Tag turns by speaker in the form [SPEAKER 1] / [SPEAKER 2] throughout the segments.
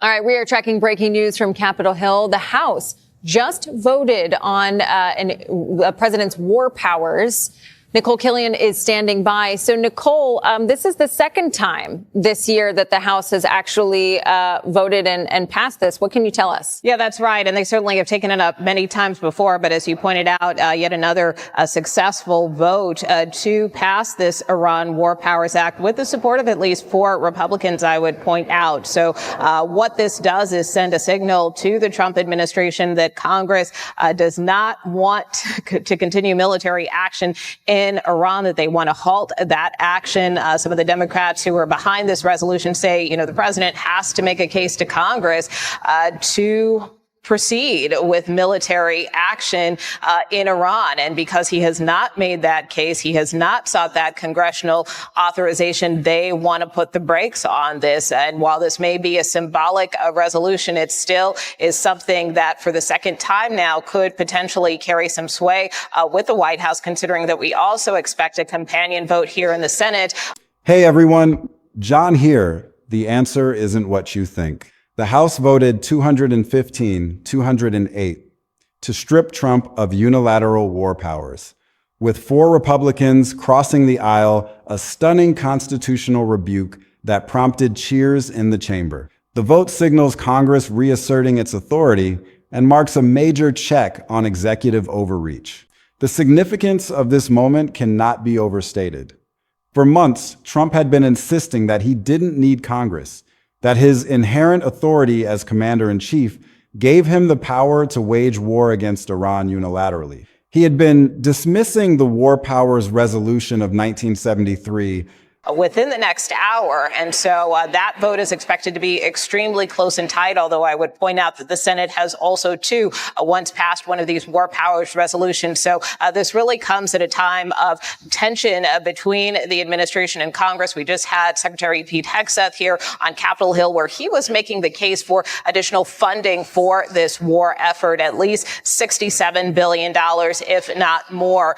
[SPEAKER 1] All right, we are tracking breaking news from Capitol Hill. The House just voted on the president's war powers. Nicole Killian is standing by. So, Nicole, this is the second time this year that the House has actually voted and passed this. What can you tell us?
[SPEAKER 2] Yeah, that's right. And they certainly have taken it up many times before. But as you pointed out, yet another successful vote to pass this Iran War Powers Act with the support of at least 4 Republicans, I would point out. So what this does is send a signal to the Trump administration that Congress does not want to continue military action in Iran, that they want to halt that action. Some of the Democrats who are behind this resolution say, the president has to make a case to Congress to proceed with military action in Iran. And because he has not made that case, he has not sought that congressional authorization, they want to put the brakes on this. And while this may be a symbolic resolution, it still is something that for the second time now could potentially carry some sway with the White House, considering that we also expect a companion vote here in the Senate.
[SPEAKER 3] Hey everyone, John here. The answer isn't what you think. The House voted 215-208 to strip Trump of unilateral war powers, with 4 Republicans crossing the aisle, a stunning constitutional rebuke that prompted cheers in the chamber. The vote signals Congress reasserting its authority and marks a major check on executive overreach. The significance of this moment cannot be overstated. For months, Trump had been insisting that he didn't need Congress, that his inherent authority as commander-in-chief gave him the power to wage war against Iran unilaterally. He had been dismissing the War Powers Resolution of 1973
[SPEAKER 2] within the next hour. And so that vote is expected to be extremely close and tight, although I would point out that the Senate has also, too, once passed one of these war powers resolutions. So this really comes at a time of tension between the administration and Congress. We just had Secretary Pete Hegseth here on Capitol Hill, where he was making the case for additional funding for this war effort, at least $67 billion, if not more.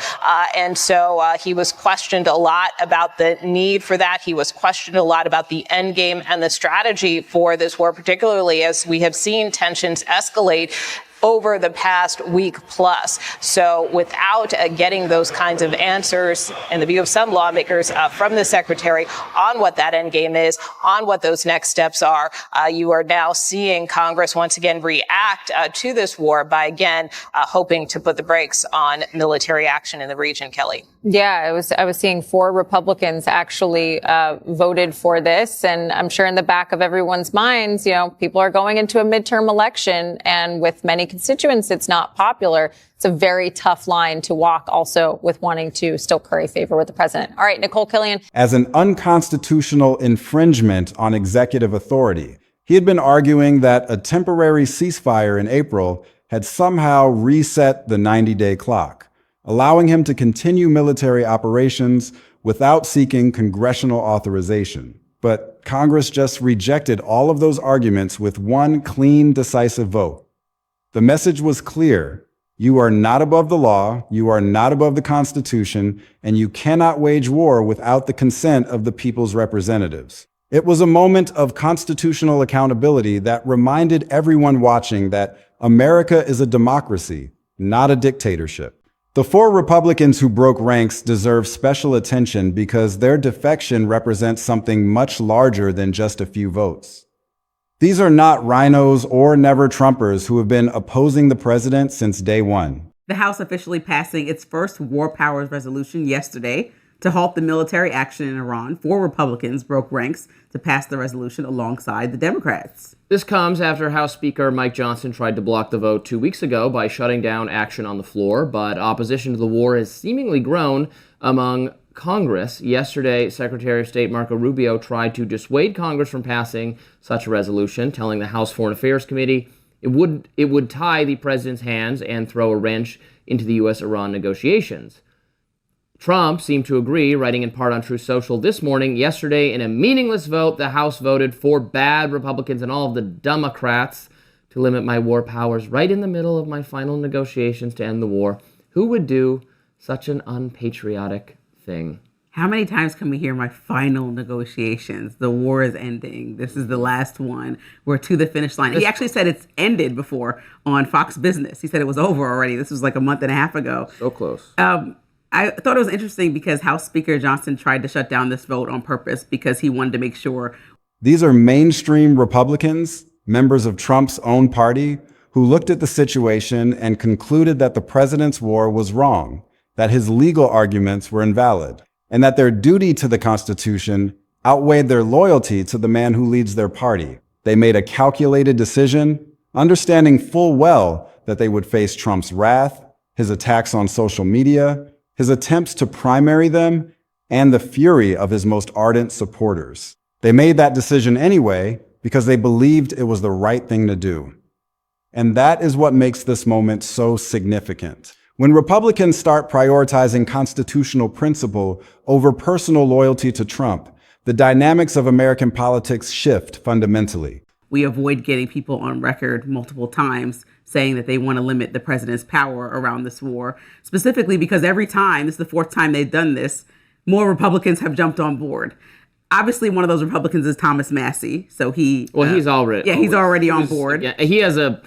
[SPEAKER 2] And so he was questioned a lot about the need for that. He was questioned a lot about the end game and the strategy for this war, particularly as we have seen tensions escalate over the past week plus. So without getting those kinds of answers, in the view of some lawmakers, from the secretary on what that end game is, on what those next steps are, you are now seeing Congress once again react to this war by again hoping to put the brakes on military action in the region. Kelly.
[SPEAKER 1] Yeah, I was seeing 4 Republicans actually voted for this, and I'm sure in the back of everyone's minds, people are going into a midterm election, and with many constituents, it's not popular. It's a very tough line to walk, also with wanting to still curry favor with the president. All right, Nicole Killian.
[SPEAKER 3] As an unconstitutional infringement on executive authority, he had been arguing that a temporary ceasefire in April had somehow reset the 90-day clock, allowing him to continue military operations without seeking congressional authorization. But Congress just rejected all of those arguments with one clean, decisive vote. The message was clear. You are not above the law, you are not above the Constitution, and you cannot wage war without the consent of the people's representatives. It was a moment of constitutional accountability that reminded everyone watching that America is a democracy, not a dictatorship. The 4 Republicans who broke ranks deserve special attention because their defection represents something much larger than just a few votes. These are not rhinos or never-Trumpers who have been opposing the president since day one.
[SPEAKER 4] The House officially passing its first war powers resolution yesterday to halt the military action in Iran. 4 Republicans broke ranks to pass the resolution alongside the Democrats.
[SPEAKER 5] This comes after House Speaker Mike Johnson tried to block the vote 2 weeks ago by shutting down action on the floor, but opposition to the war has seemingly grown among Congress. Yesterday, Secretary of State Marco Rubio tried to dissuade Congress from passing such a resolution, telling the House Foreign Affairs Committee it would tie the president's hands and throw a wrench into the U.S.-Iran negotiations. Trump seemed to agree, writing in part on Truth Social this morning. Yesterday, in a meaningless vote, the House voted for bad Republicans and all of the Democrats to limit my war powers right in the middle of my final negotiations to end the war. Who would do such an unpatriotic thing?
[SPEAKER 4] How many times can we hear my final negotiations? The war is ending. This is the last one. We're to the finish line. He actually said it's ended before on Fox Business. He said it was over already. This was like a month and a half ago.
[SPEAKER 5] So close.
[SPEAKER 4] I thought it was interesting because House Speaker Johnson tried to shut down this vote on purpose because he wanted to make sure.
[SPEAKER 3] These are mainstream Republicans, members of Trump's own party, who looked at the situation and concluded that the president's war was wrong, that his legal arguments were invalid, and that their duty to the Constitution outweighed their loyalty to the man who leads their party. They made a calculated decision, understanding full well that they would face Trump's wrath, his attacks on social media, his attempts to primary them, and the fury of his most ardent supporters. They made that decision anyway because they believed it was the right thing to do. And that is what makes this moment so significant. When Republicans start prioritizing constitutional principle over personal loyalty to Trump, the dynamics of American politics shift fundamentally.
[SPEAKER 4] We avoid getting people on record multiple times saying that they want to limit the president's power around this war, specifically because every time, this is the fourth time they've done this, more Republicans have jumped on board. Obviously, one of those Republicans is Thomas Massie. So he's already on board.
[SPEAKER 5] Yeah, he has a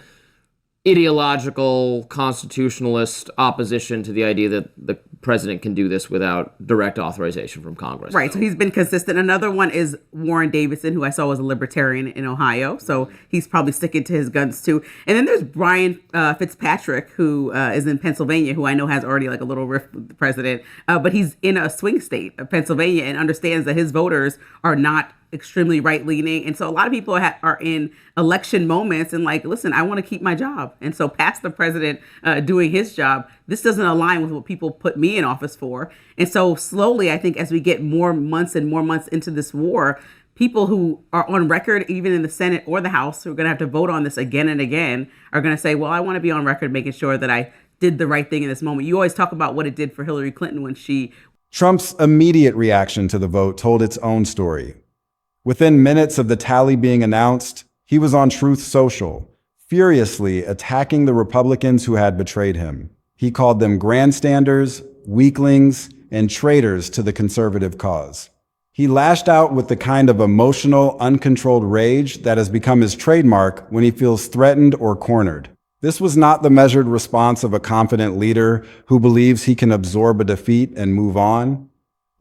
[SPEAKER 5] ideological constitutionalist opposition to the idea that the president can do this without direct authorization from Congress.
[SPEAKER 4] Right. So he's been consistent. Another one is Warren Davidson, who I saw was a libertarian in Ohio. So he's probably sticking to his guns, too. And then there's Brian Fitzpatrick, who is in Pennsylvania, who I know has already like a little rift with the president. But he's in a swing state of Pennsylvania and understands that his voters are not extremely right-leaning. And so a lot of people are in election moments and like, listen, I want to keep my job. And so past the president doing his job, this doesn't align with what people put me in office for. And so slowly, I think as we get more months and more months into this war, people who are on record, even in the Senate or the House, who are going to have to vote on this again and again, are going to say, well, I want to be on record making sure that I did the right thing in this moment. You always talk about what it did for Hillary Clinton when she...
[SPEAKER 3] Trump's immediate reaction to the vote told its own story. Within minutes of the tally being announced, he was on Truth Social, furiously attacking the Republicans who had betrayed him. He called them grandstanders, weaklings, and traitors to the conservative cause. He lashed out with the kind of emotional, uncontrolled rage that has become his trademark when he feels threatened or cornered. This was not the measured response of a confident leader who believes he can absorb a defeat and move on.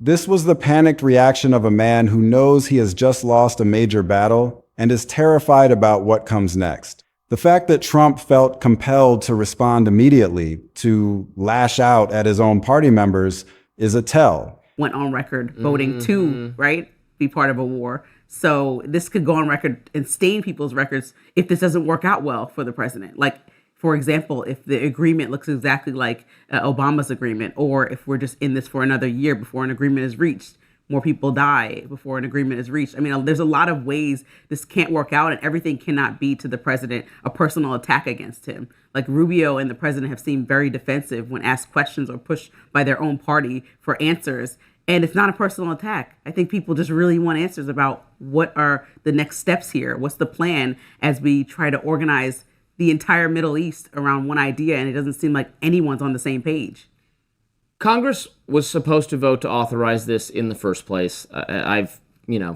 [SPEAKER 3] This was the panicked reaction of a man who knows he has just lost a major battle and is terrified about what comes next. The fact that Trump felt compelled to respond immediately, to lash out at his own party members, is a tell.
[SPEAKER 4] Went on record voting to, right, be part of a war. So this could go on record and stain people's records if this doesn't work out well for the president. Like, for example, if the agreement looks exactly like Obama's agreement, or if we're just in this for another year before an agreement is reached, more people die before an agreement is reached. I mean, there's a lot of ways this can't work out, and everything cannot be to the president a personal attack against him. Like Rubio and the president have seemed very defensive when asked questions or pushed by their own party for answers. And it's not a personal attack. I think people just really want answers about what are the next steps here. What's the plan as we try to organize the entire Middle East around one idea, and it doesn't seem like anyone's on the same page.
[SPEAKER 5] Congress was supposed to vote to authorize this in the first place. I've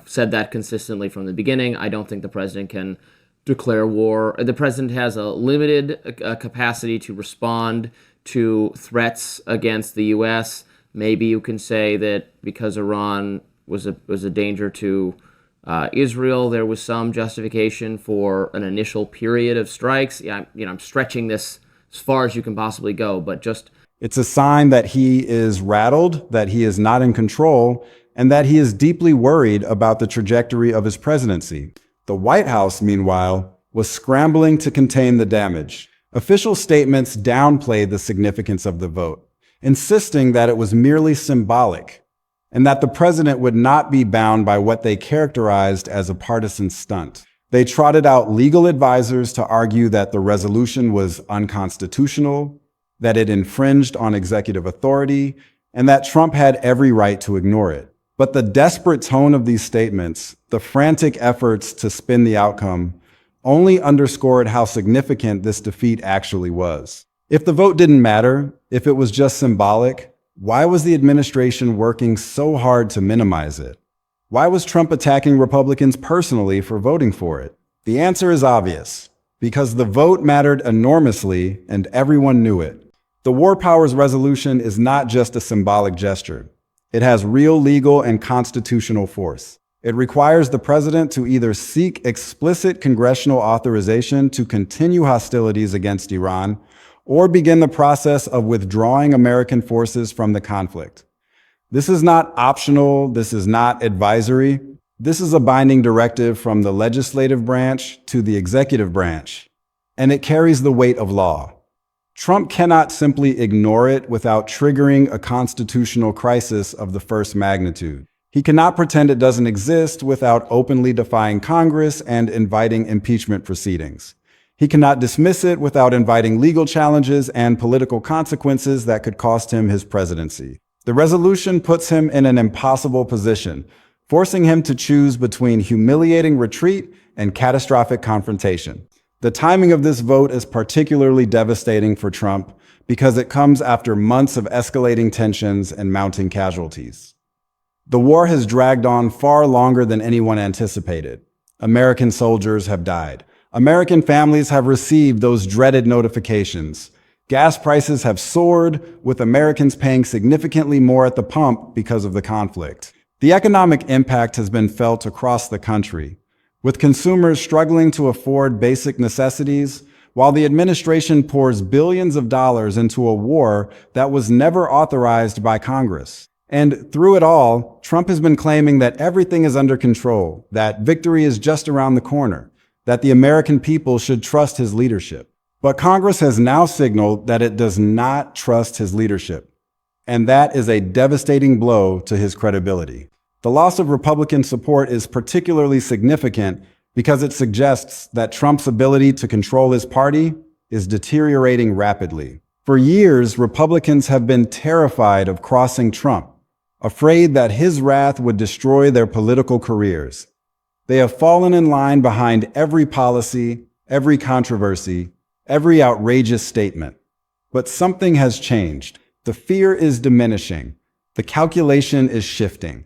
[SPEAKER 5] said that consistently from the beginning. I don't think the president can declare war. The president has a limited capacity to respond to threats against the U.S. Maybe you can say that because Iran was a danger to Israel, there was some justification for an initial period of strikes. Yeah, I'm stretching this as far as you can possibly go, but just...
[SPEAKER 3] It's a sign that he is rattled, that he is not in control, and that he is deeply worried about the trajectory of his presidency. The White House, meanwhile, was scrambling to contain the damage. Official statements downplayed the significance of the vote, insisting that it was merely symbolic, and that the president would not be bound by what they characterized as a partisan stunt. They trotted out legal advisors to argue that the resolution was unconstitutional, that it infringed on executive authority, and that Trump had every right to ignore it. But the desperate tone of these statements, the frantic efforts to spin the outcome, only underscored how significant this defeat actually was. If the vote didn't matter, if it was just symbolic, Why was the administration working so hard to minimize it? Why was Trump attacking Republicans personally for voting for it? The answer is obvious. Because the vote mattered enormously and everyone knew it. The War Powers Resolution is not just a symbolic gesture. It has real legal and constitutional force. It requires the president to either seek explicit congressional authorization to continue hostilities against Iran or begin the process of withdrawing American forces from the conflict. This is not optional. This is not advisory. This is a binding directive from the legislative branch to the executive branch, and it carries the weight of law. Trump cannot simply ignore it without triggering a constitutional crisis of the first magnitude. He cannot pretend it doesn't exist without openly defying Congress and inviting impeachment proceedings. He cannot dismiss it without inviting legal challenges and political consequences that could cost him his presidency. The resolution puts him in an impossible position, forcing him to choose between humiliating retreat and catastrophic confrontation. The timing of this vote is particularly devastating for Trump because it comes after months of escalating tensions and mounting casualties. The war has dragged on far longer than anyone anticipated. American soldiers have died. American families have received those dreaded notifications. Gas prices have soared, with Americans paying significantly more at the pump because of the conflict. The economic impact has been felt across the country, with consumers struggling to afford basic necessities, while the administration pours billions of dollars into a war that was never authorized by Congress. And through it all, Trump has been claiming that everything is under control, that victory is just around the corner, that the American people should trust his leadership. But Congress has now signaled that it does not trust his leadership. And that is a devastating blow to his credibility. The loss of Republican support is particularly significant because it suggests that Trump's ability to control his party is deteriorating rapidly. For years, Republicans have been terrified of crossing Trump, afraid that his wrath would destroy their political careers. They have fallen in line behind every policy, every controversy, every outrageous statement. But something has changed. The fear is diminishing. The calculation is shifting.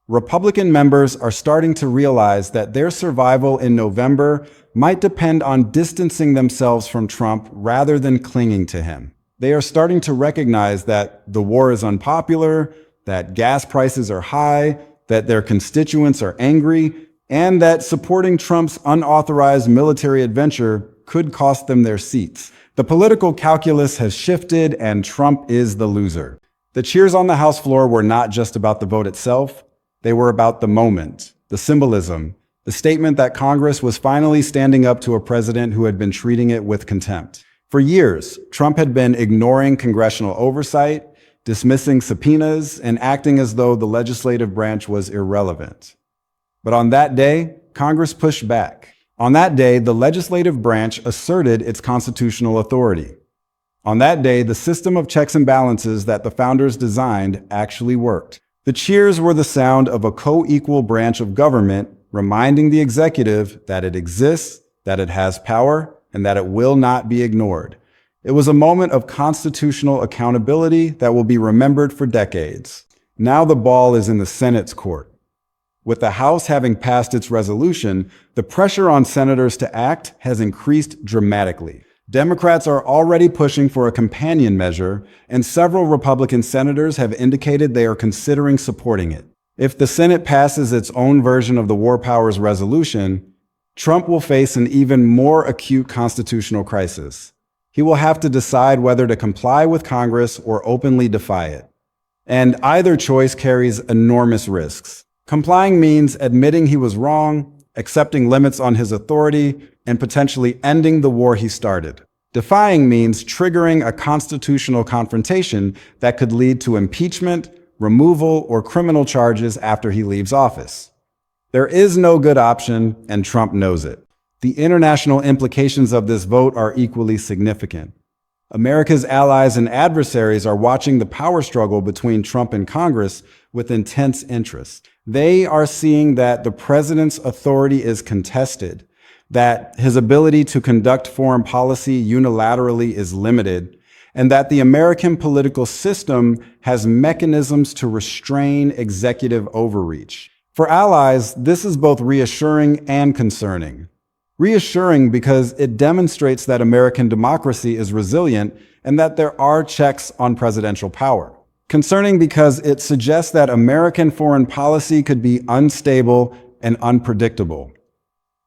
[SPEAKER 3] Republican members are starting to realize that their survival in November might depend on distancing themselves from Trump rather than clinging to him. They are starting to recognize that the war is unpopular, that gas prices are high, that their constituents are angry, and that supporting Trump's unauthorized military adventure could cost them their seats. The political calculus has shifted, and Trump is the loser. The cheers on the House floor were not just about the vote itself. They were about the moment, the symbolism, the statement that Congress was finally standing up to a president who had been treating it with contempt. For years, Trump had been ignoring congressional oversight, dismissing subpoenas, and acting as though the legislative branch was irrelevant. But on that day, Congress pushed back. On that day, the legislative branch asserted its constitutional authority. On that day, the system of checks and balances that the founders designed actually worked. The cheers were the sound of a co-equal branch of government reminding the executive that it exists, that it has power, and that it will not be ignored. It was a moment of constitutional accountability that will be remembered for decades. Now the ball is in the Senate's court. With the House having passed its resolution, the pressure on senators to act has increased dramatically. Democrats are already pushing for a companion measure, and several Republican senators have indicated they are considering supporting it. If the Senate passes its own version of the War Powers Resolution, Trump will face an even more acute constitutional crisis. He will have to decide whether to comply with Congress or openly defy it. And either choice carries enormous risks. Complying means admitting he was wrong, accepting limits on his authority, and potentially ending the war he started. Defying means triggering a constitutional confrontation that could lead to impeachment, removal, or criminal charges after he leaves office. There is no good option, and Trump knows it. The international implications of this vote are equally significant. America's allies and adversaries are watching the power struggle between Trump and Congress with intense interest. They are seeing that the president's authority is contested, that his ability to conduct foreign policy unilaterally is limited, and that the American political system has mechanisms to restrain executive overreach. For allies, this is both reassuring and concerning. Reassuring because it demonstrates that American democracy is resilient and that there are checks on presidential power. Concerning because it suggests that American foreign policy could be unstable and unpredictable.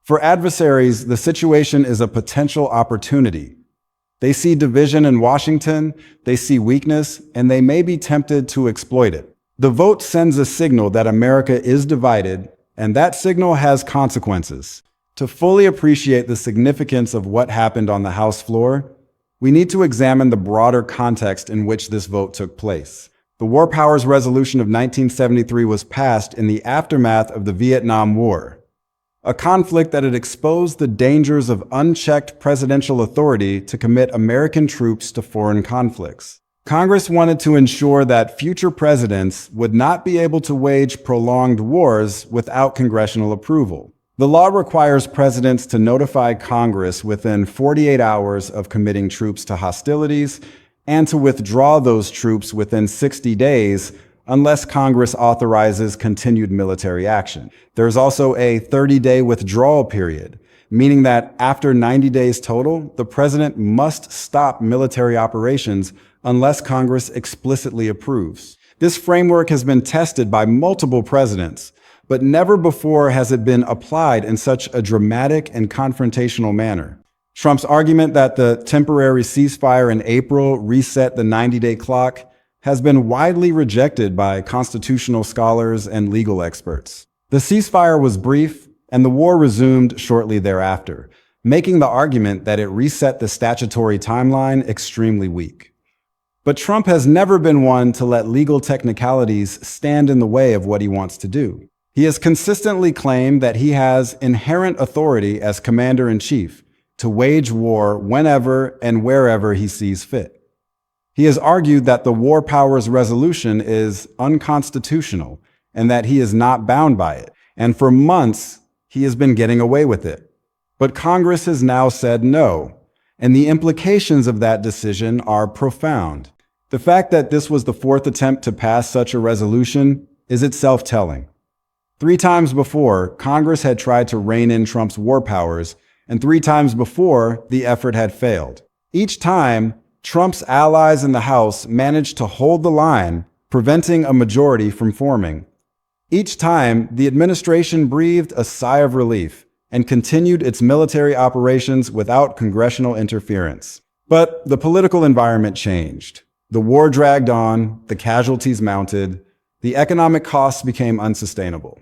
[SPEAKER 3] For adversaries, the situation is a potential opportunity. They see division in Washington, they see weakness, and they may be tempted to exploit it. The vote sends a signal that America is divided, and that signal has consequences. To fully appreciate the significance of what happened on the House floor, we need to examine the broader context in which this vote took place. The War Powers Resolution of 1973 was passed in the aftermath of the Vietnam War, a conflict that had exposed the dangers of unchecked presidential authority to commit American troops to foreign conflicts. Congress wanted to ensure that future presidents would not be able to wage prolonged wars without congressional approval. The law requires presidents to notify Congress within 48 hours of committing troops to hostilities and to withdraw those troops within 60 days unless Congress authorizes continued military action. There's also a 30-day withdrawal period, meaning that after 90 days total, the president must stop military operations unless Congress explicitly approves. This framework has been tested by multiple presidents, but never before has it been applied in such a dramatic and confrontational manner. Trump's argument that the temporary ceasefire in April reset the 90-day clock has been widely rejected by constitutional scholars and legal experts. The ceasefire was brief, and the war resumed shortly thereafter, making the argument that it reset the statutory timeline extremely weak. But Trump has never been one to let legal technicalities stand in the way of what he wants to do. He has consistently claimed that he has inherent authority as commander-in-chief to wage war whenever and wherever he sees fit. He has argued that the War Powers Resolution is unconstitutional and that he is not bound by it. And for months, he has been getting away with it. But Congress has now said no, and the implications of that decision are profound. The fact that this was the fourth attempt to pass such a resolution is itself telling. 3 times before, Congress had tried to rein in Trump's war powers, and 3 times before, the effort had failed. Each time, Trump's allies in the House managed to hold the line, preventing a majority from forming. Each time, the administration breathed a sigh of relief and continued its military operations without congressional interference. But the political environment changed. The war dragged on, the casualties mounted, the economic costs became unsustainable.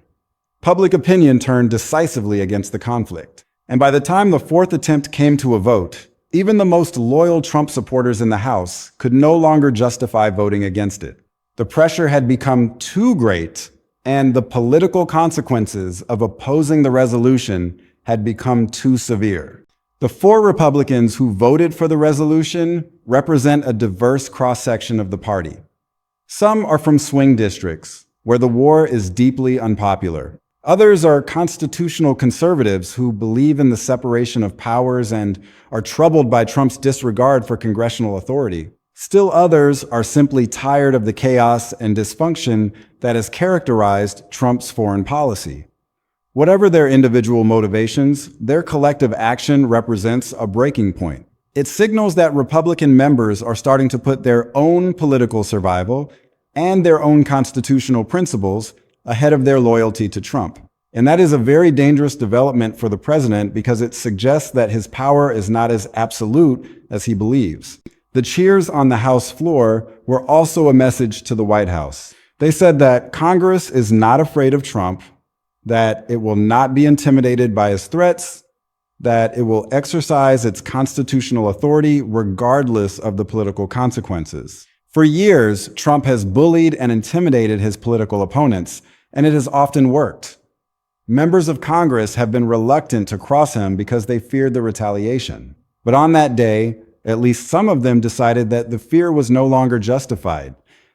[SPEAKER 3] Public opinion turned decisively against the conflict. And by the time the fourth attempt came to a vote, even the most loyal Trump supporters in the House could no longer justify voting against it. The pressure had become too great, and the political consequences of opposing the resolution had become too severe. The 4 Republicans who voted for the resolution represent a diverse cross-section of the party. Some are from swing districts, where the war is deeply unpopular. Others are constitutional conservatives who believe in the separation of powers and are troubled by Trump's disregard for congressional authority. Still others are simply tired of the chaos and dysfunction that has characterized Trump's foreign policy. Whatever their individual motivations, their collective action represents a breaking point. It signals that Republican members are starting to put their own political survival and their own constitutional principles ahead of their loyalty to Trump. And that is a very dangerous development for the president because it suggests that his power is not as absolute as he believes. The cheers on the House floor were also a message to the White House. They said that Congress is not afraid of Trump, that it will not be intimidated by his threats, that it will exercise its constitutional authority regardless of the political consequences. For years, Trump has bullied and intimidated his political opponents, and it has often worked. Members of Congress have been reluctant to cross him because they feared the retaliation. But on that day, at least some of them decided that the fear was no longer justified.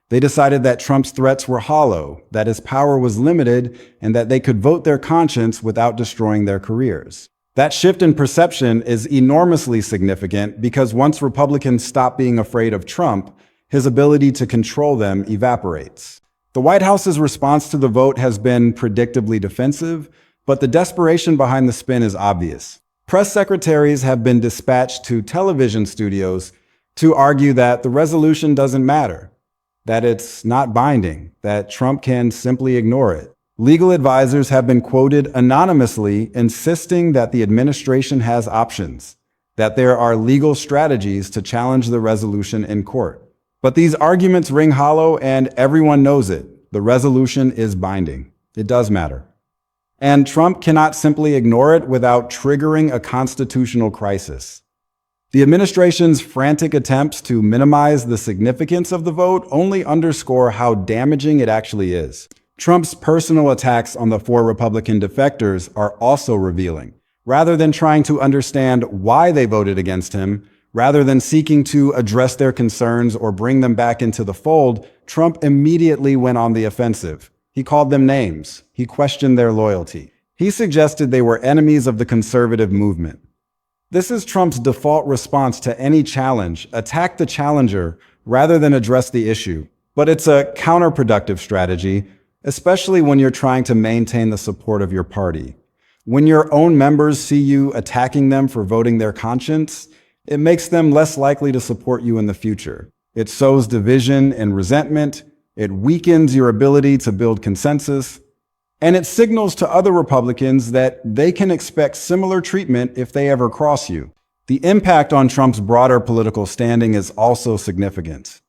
[SPEAKER 3] They decided that Trump's threats were hollow, that his power was limited, and that they could vote their conscience without destroying their careers. That shift in perception is enormously significant because once Republicans stop being afraid of Trump, his ability to control them evaporates. The White House's response to the vote has been predictably defensive, but the desperation behind the spin is obvious. Press secretaries have been dispatched to television studios to argue that the resolution doesn't matter, that it's not binding, that Trump can simply ignore it. Legal advisors have been quoted anonymously insisting that the administration has options, that there are legal strategies to challenge the resolution in court. But these arguments ring hollow and everyone knows it. The resolution is binding. It does matter. And Trump cannot simply ignore it without triggering a constitutional crisis. The administration's frantic attempts to minimize the significance of the vote only underscore how damaging it actually is. Trump's personal attacks on the 4 Republican defectors are also revealing. Rather than trying to understand why they voted against him, rather than seeking to address their concerns or bring them back into the fold, Trump immediately went on the offensive. He called them names. He questioned their loyalty. He suggested they were enemies of the conservative movement. This is Trump's default response to any challenge: attack the challenger rather than address the issue. But it's a counterproductive strategy, especially when you're trying to maintain the support of your party. When your own members see you attacking them for voting their conscience, it makes them less likely to support you in the future. It sows division and resentment. It weakens your ability to build consensus. And it signals to other Republicans that they can expect similar treatment if they ever cross you. The impact on Trump's broader political standing is also significant.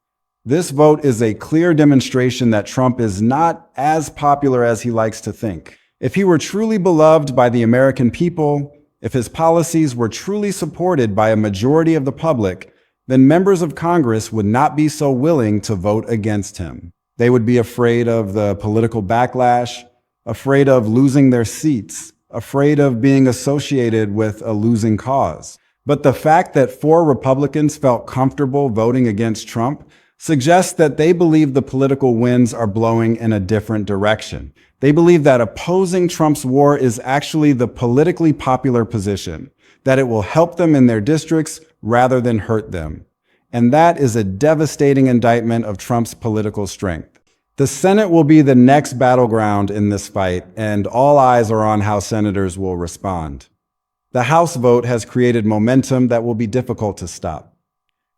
[SPEAKER 3] This vote is a clear demonstration that Trump is not as popular as he likes to think. If he were truly beloved by the American people, if his policies were truly supported by a majority of the public, then members of Congress would not be so willing to vote against him. They would be afraid of the political backlash, afraid of losing their seats, afraid of being associated with a losing cause. But the fact that 4 Republicans felt comfortable voting against Trump suggests that they believe the political winds are blowing in a different direction. They believe that opposing Trump's war is actually the politically popular position, that it will help them in their districts rather than hurt them. And that is a devastating indictment of Trump's political strength. The Senate will be the next battleground in this fight, and all eyes are on how senators will respond. The House vote has created momentum that will be difficult to stop.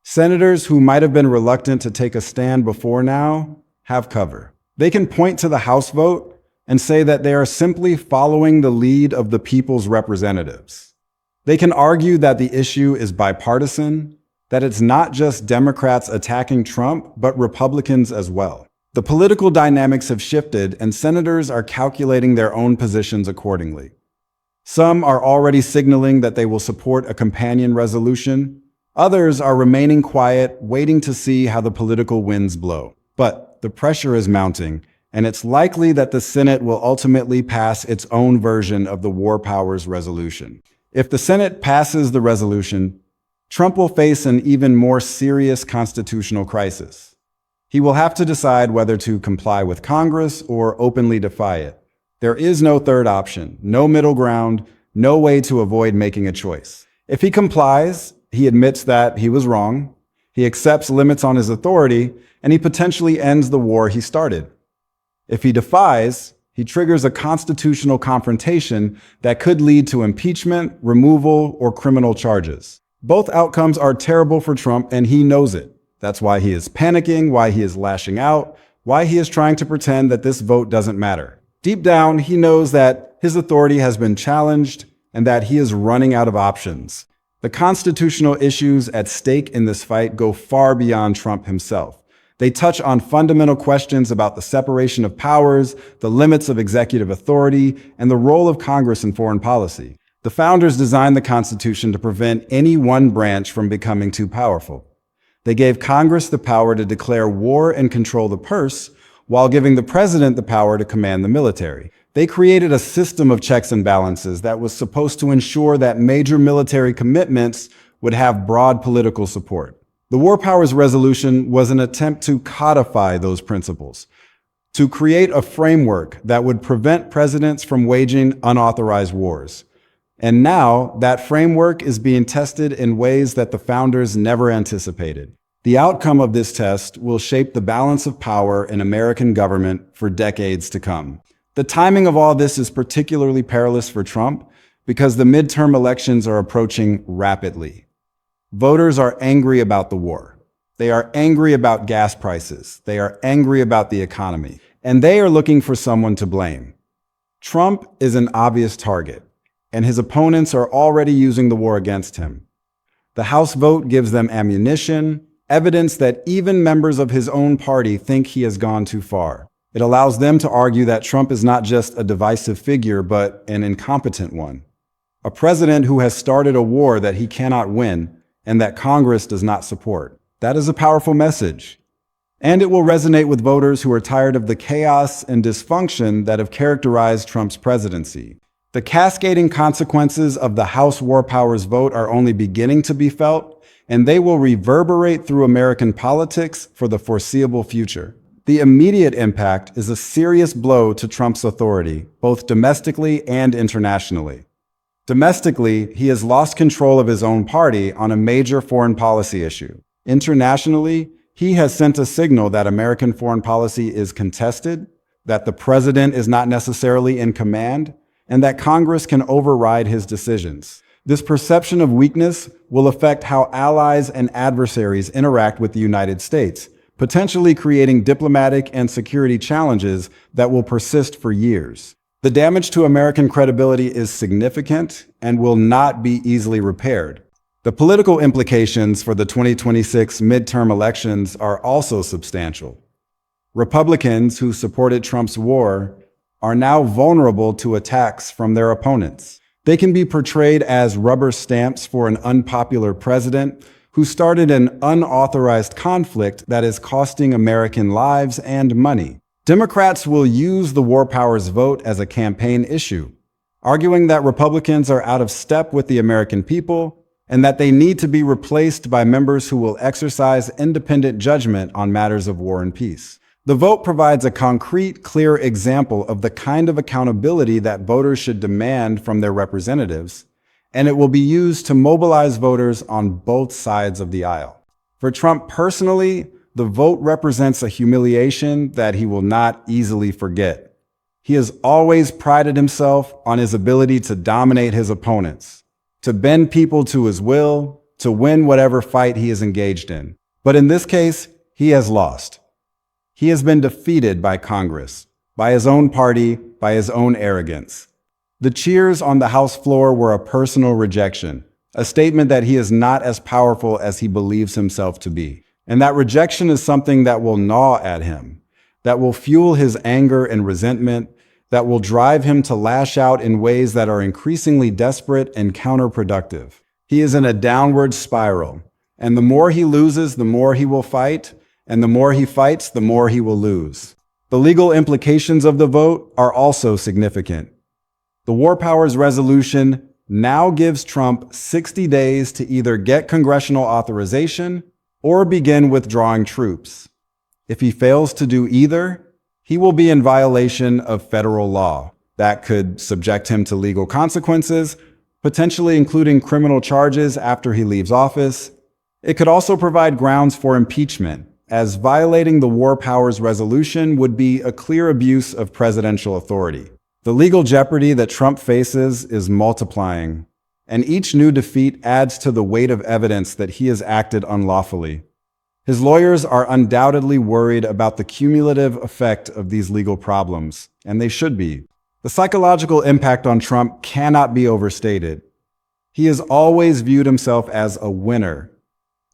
[SPEAKER 3] Senators who might have been reluctant to take a stand before now have cover. They can point to the House vote and say that they are simply following the lead of the people's representatives. They can argue that the issue is bipartisan, that it's not just Democrats attacking Trump, but Republicans as well. The political dynamics have shifted, and senators are calculating their own positions accordingly. Some are already signaling that they will support a companion resolution. Others are remaining quiet, waiting to see how the political winds blow. But the pressure is mounting, and it's likely that the Senate will ultimately pass its own version of the War Powers Resolution. If the Senate passes the resolution, Trump will face an even more serious constitutional crisis. He will have to decide whether to comply with Congress or openly defy it. There is no third option, no middle ground, no way to avoid making a choice. If he complies, he admits that he was wrong, he accepts limits on his authority, and he potentially ends the war he started. If he defies, he triggers a constitutional confrontation that could lead to impeachment, removal, or criminal charges. Both outcomes are terrible for Trump, and he knows it. That's why he is panicking, why he is lashing out, why he is trying to pretend that this vote doesn't matter. Deep down, he knows that his authority has been challenged and that he is running out of options. The constitutional issues at stake in this fight go far beyond Trump himself. They touch on fundamental questions about the separation of powers, the limits of executive authority, and the role of Congress in foreign policy. The founders designed the Constitution to prevent any one branch from becoming too powerful. They gave Congress the power to declare war and control the purse, while giving the president the power to command the military. They created a system of checks and balances that was supposed to ensure that major military commitments would have broad political support. The War Powers Resolution was an attempt to codify those principles, to create a framework that would prevent presidents from waging unauthorized wars. And now that framework is being tested in ways that the founders never anticipated. The outcome of this test will shape the balance of power in American government for decades to come. The timing of all this is particularly perilous for Trump because the midterm elections are approaching rapidly. Voters are angry about the war. They are angry about gas prices. They are angry about the economy. And they are looking for someone to blame. Trump is an obvious target, and his opponents are already using the war against him. The House vote gives them ammunition, evidence that even members of his own party think he has gone too far. It allows them to argue that Trump is not just a divisive figure, but an incompetent one. A president who has started a war that he cannot win and that Congress does not support. That is a powerful message. And it will resonate with voters who are tired of the chaos and dysfunction that have characterized Trump's presidency. The cascading consequences of the House War Powers vote are only beginning to be felt, and they will reverberate through American politics for the foreseeable future. The immediate impact is a serious blow to Trump's authority, both domestically and internationally. Domestically, he has lost control of his own party on a major foreign policy issue. Internationally, he has sent a signal that American foreign policy is contested, that the president is not necessarily in command, and that Congress can override his decisions. This perception of weakness will affect how allies and adversaries interact with the United States, potentially creating diplomatic and security challenges that will persist for years. The damage to American credibility is significant and will not be easily repaired. The political implications for the 2026 midterm elections are also substantial. Republicans who supported Trump's war are now vulnerable to attacks from their opponents. They can be portrayed as rubber stamps for an unpopular president who started an unauthorized conflict that is costing American lives and money. Democrats will use the War Powers vote as a campaign issue, arguing that Republicans are out of step with the American people and that they need to be replaced by members who will exercise independent judgment on matters of war and peace. The vote provides a concrete, clear example of the kind of accountability that voters should demand from their representatives, and it will be used to mobilize voters on both sides of the aisle. For Trump personally, the vote represents a humiliation that he will not easily forget. He has always prided himself on his ability to dominate his opponents, to bend people to his will, to win whatever fight he is engaged in. But in this case, he has lost. He has been defeated by Congress, by his own party, by his own arrogance. The cheers on the House floor were a personal rejection, a statement that he is not as powerful as he believes himself to be. And that rejection is something that will gnaw at him, that will fuel his anger and resentment, that will drive him to lash out in ways that are increasingly desperate and counterproductive. He is in a downward spiral, and the more he loses, the more he will fight, and the more he fights, the more he will lose. The legal implications of the vote are also significant. The War Powers resolution now gives Trump 60 days to either get congressional authorization or begin withdrawing troops. If he fails to do either, he will be in violation of federal law. That could subject him to legal consequences, potentially including criminal charges after he leaves office. It could also provide grounds for impeachment, as violating the War Powers resolution would be a clear abuse of presidential authority. The legal jeopardy that Trump faces is multiplying, and each new defeat adds to the weight of evidence that he has acted unlawfully. His lawyers are undoubtedly worried about the cumulative effect of these legal problems, and they should be. The psychological impact on Trump cannot be overstated. He has always viewed himself as a winner,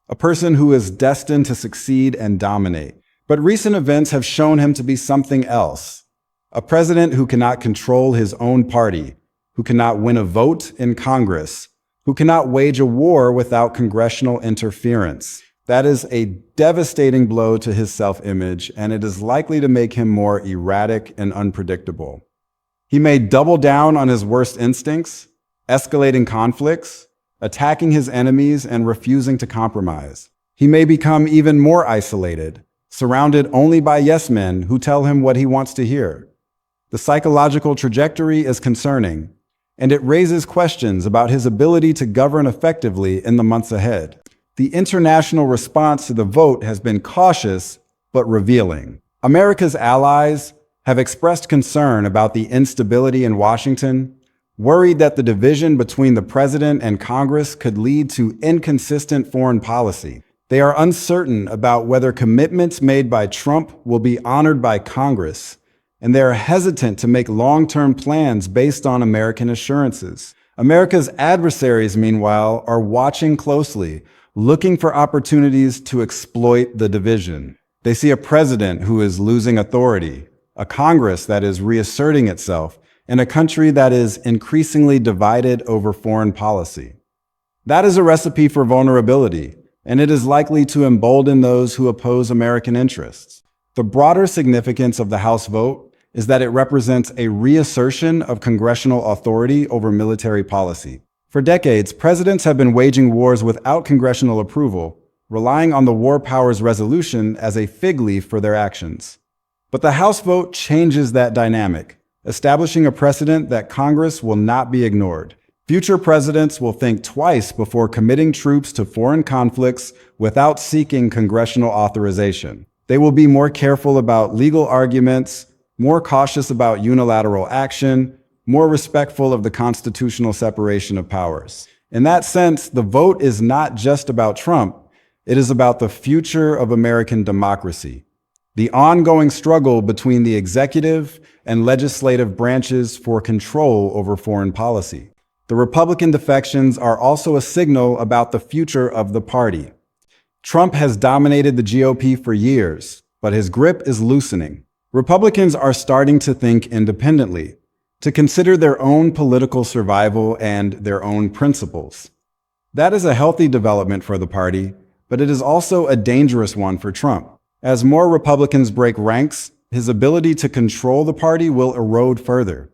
[SPEAKER 3] a person who is destined to succeed and dominate. But recent events have shown him to be something else. A president who cannot control his own party, who cannot win a vote in Congress, who cannot wage a war without congressional interference. That is a devastating blow to his self-image, and it is likely to make him more erratic and unpredictable. He may double down on his worst instincts, escalating conflicts, attacking his enemies, and refusing to compromise. He may become even more isolated, surrounded only by yes men who tell him what he wants to hear. The psychological trajectory is concerning, and it raises questions about his ability to govern effectively in the months ahead. The international response to the vote has been cautious but revealing. America's allies have expressed concern about the instability in Washington, worried that the division between the president and Congress could lead to inconsistent foreign policy. They are uncertain about whether commitments made by Trump will be honored by Congress, and they are hesitant to make long-term plans based on American assurances. America's adversaries, meanwhile, are watching closely, looking for opportunities to exploit the division. They see a president who is losing authority, a Congress that is reasserting itself, and a country that is increasingly divided over foreign policy. That is a recipe for vulnerability, and it is likely to embolden those who oppose American interests. The broader significance of the House vote is that it represents a reassertion of congressional authority over military policy. For decades, presidents have been waging wars without congressional approval, relying on the War Powers Resolution as a fig leaf for their actions. But the House vote changes that dynamic, establishing a precedent that Congress will not be ignored. Future presidents will think twice before committing troops to foreign conflicts without seeking congressional authorization. They will be more careful about legal arguments, more cautious about unilateral action, more respectful of the constitutional separation of powers. In that sense, the vote is not just about Trump. It is about the future of American democracy, the ongoing struggle between the executive and legislative branches for control over foreign policy. The Republican defections are also a signal about the future of the party. Trump has dominated the GOP for years, but his grip is loosening. Republicans are starting to think independently, to consider their own political survival and their own principles. That is a healthy development for the party, but it is also a dangerous one for Trump. As more Republicans break ranks, his ability to control the party will erode further.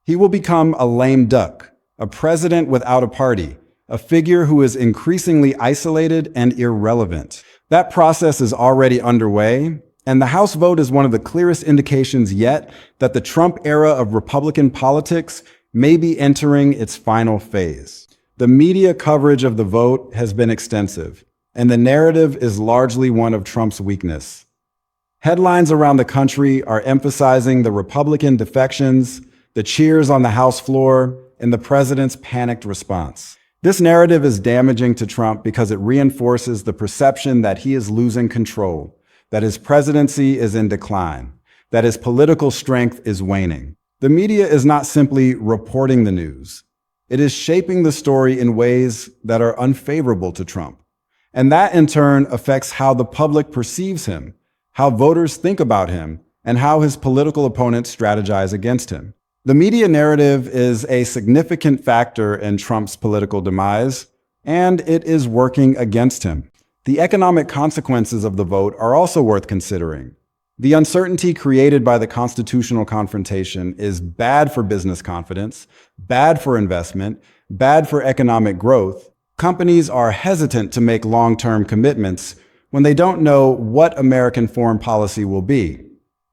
[SPEAKER 3] He will become a lame duck, a president without a party, a figure who is increasingly isolated and irrelevant. That process is already underway, and the House vote is one of the clearest indications yet that the Trump era of Republican politics may be entering its final phase. The media coverage of the vote has been extensive, and the narrative is largely one of Trump's weakness. Headlines around the country are emphasizing the Republican defections, the cheers on the House floor, and the president's panicked response. This narrative is damaging to Trump because it reinforces the perception that he is losing control, that his presidency is in decline, that his political strength is waning. The media is not simply reporting the news. It is shaping the story in ways that are unfavorable to Trump. And that in turn affects how the public perceives him, how voters think about him, and how his political opponents strategize against him. The media narrative is a significant factor in Trump's political demise, and it is working against him. The economic consequences of the vote are also worth considering. The uncertainty created by the constitutional confrontation is bad for business confidence, bad for investment, bad for economic growth. Companies are hesitant to make long-term commitments when they don't know what American foreign policy will be,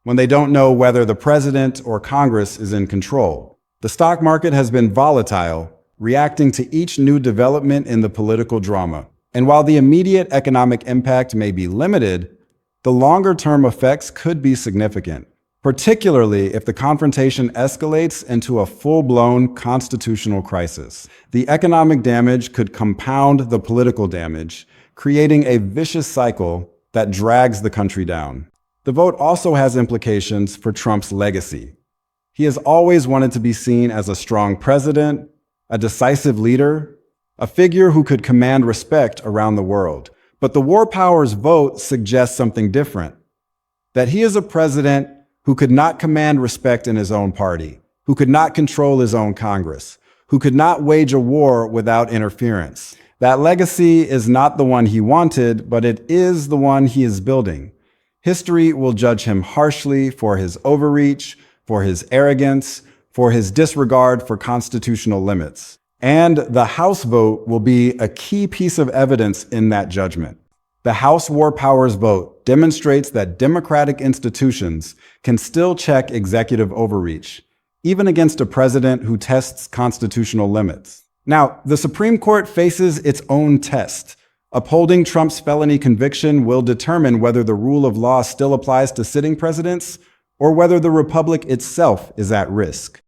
[SPEAKER 3] when they don't know whether the president or Congress is in control. The stock market has been volatile, reacting to each new development in the political drama. And while the immediate economic impact may be limited, the longer-term effects could be significant, particularly if the confrontation escalates into a full-blown constitutional crisis. The economic damage could compound the political damage, creating a vicious cycle that drags the country down. The vote also has implications for Trump's legacy. He has always wanted to be seen as a strong president, a decisive leader, a figure who could command respect around the world. But the War Powers vote suggests something different, that he is a president who could not command respect in his own party, who could not control his own Congress, who could not wage a war without interference. That legacy is not the one he wanted, but it is the one he is building. History will judge him harshly for his overreach, for his arrogance, for his disregard for constitutional limits. And the House vote will be a key piece of evidence in that judgment. The House War Powers vote demonstrates that democratic institutions can still check executive overreach, even against a president who tests constitutional limits. Now, the Supreme Court faces its own test. Upholding Trump's felony conviction will determine whether the rule of law still applies to sitting presidents or whether the republic itself is at risk.